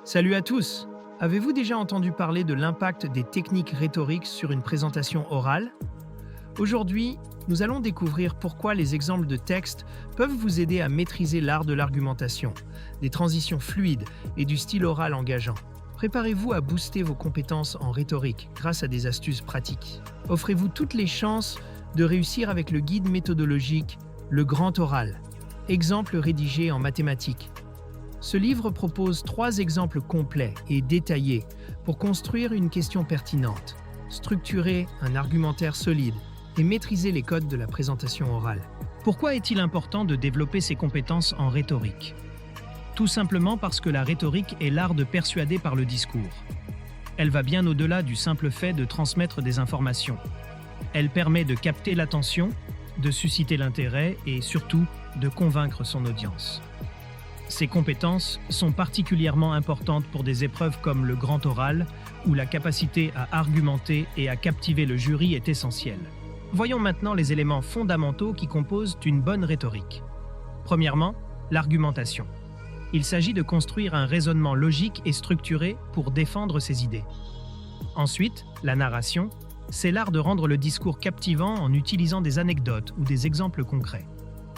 Salut à tous! Avez-vous déjà entendu parler de l'impact des techniques rhétoriques sur une présentation orale? Aujourd'hui, nous allons découvrir pourquoi les exemples de texte peuvent vous aider à maîtriser l'art de l'argumentation, des transitions fluides et du style oral engageant. Préparez-vous à booster vos compétences en rhétorique grâce à des astuces pratiques. Offrez-vous toutes les chances de réussir avec le guide méthodologique Le Grand Oral, exemple rédigé en mathématiques. Ce livre propose 3 exemples complets et détaillés pour construire une question pertinente, structurer un argumentaire solide et maîtriser les codes de la présentation orale. Pourquoi est-il important de développer ses compétences en rhétorique? Tout simplement parce que la rhétorique est l'art de persuader par le discours. Elle va bien au-delà du simple fait de transmettre des informations. Elle permet de capter l'attention, de susciter l'intérêt et surtout de convaincre son audience. Ces compétences sont particulièrement importantes pour des épreuves comme le grand oral, où la capacité à argumenter et à captiver le jury est essentielle. Voyons maintenant les éléments fondamentaux qui composent une bonne rhétorique. Premièrement, l'argumentation. Il s'agit de construire un raisonnement logique et structuré pour défendre ses idées. Ensuite, la narration, c'est l'art de rendre le discours captivant en utilisant des anecdotes ou des exemples concrets.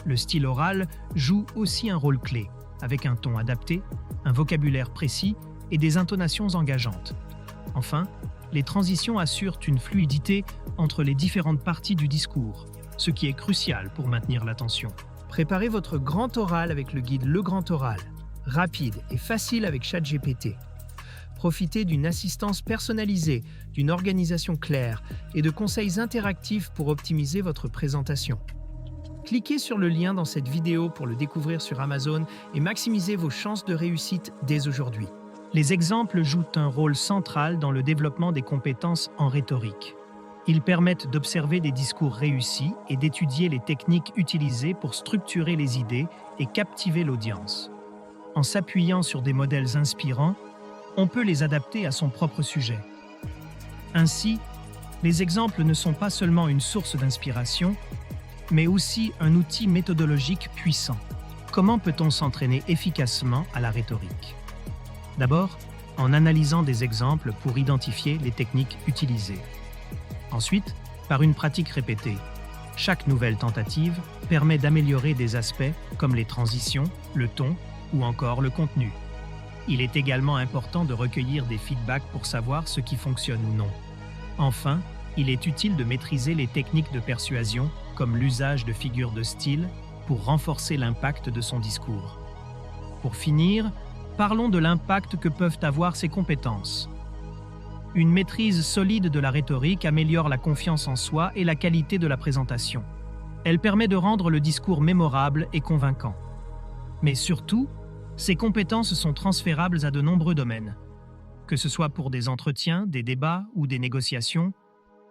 Le style oral joue aussi un rôle clé, avec un ton adapté, un vocabulaire précis et des intonations engageantes. Enfin, les transitions assurent une fluidité entre les différentes parties du discours, ce qui est crucial pour maintenir l'attention. Préparez votre grand oral avec le guide Le Grand Oral, rapide et facile avec ChatGPT. Profitez d'une assistance personnalisée, d'une organisation claire et de conseils interactifs pour optimiser votre présentation. Cliquez sur le lien dans cette vidéo pour le découvrir sur Amazon et maximisez vos chances de réussite dès aujourd'hui. Les exemples jouent un rôle central dans le développement des compétences en rhétorique. Ils permettent d'observer des discours réussis et d'étudier les techniques utilisées pour structurer les idées et captiver l'audience. En s'appuyant sur des modèles inspirants, on peut les adapter à son propre sujet. Ainsi, les exemples ne sont pas seulement une source d'inspiration, mais aussi un outil méthodologique puissant. Comment peut-on s'entraîner efficacement à la rhétorique? D'abord, en analysant des exemples pour identifier les techniques utilisées. Ensuite, par une pratique répétée. Chaque nouvelle tentative permet d'améliorer des aspects comme les transitions, le ton ou encore le contenu. Il est également important de recueillir des feedbacks pour savoir ce qui fonctionne ou non. Enfin, il est utile de maîtriser les techniques de persuasion, comme l'usage de figures de style, pour renforcer l'impact de son discours. Pour finir, parlons de l'impact que peuvent avoir ces compétences. Une maîtrise solide de la rhétorique améliore la confiance en soi et la qualité de la présentation. Elle permet de rendre le discours mémorable et convaincant. Mais surtout, ces compétences sont transférables à de nombreux domaines. Que ce soit pour des entretiens, des débats ou des négociations,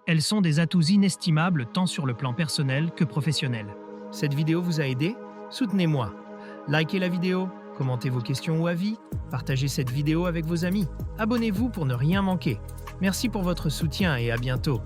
elles sont des atouts inestimables tant sur le plan personnel que professionnel. Cette vidéo vous a aidé? Soutenez-moi. Likez la vidéo, commentez vos questions ou avis, partagez cette vidéo avec vos amis. Abonnez-vous pour ne rien manquer. Merci pour votre soutien et à bientôt.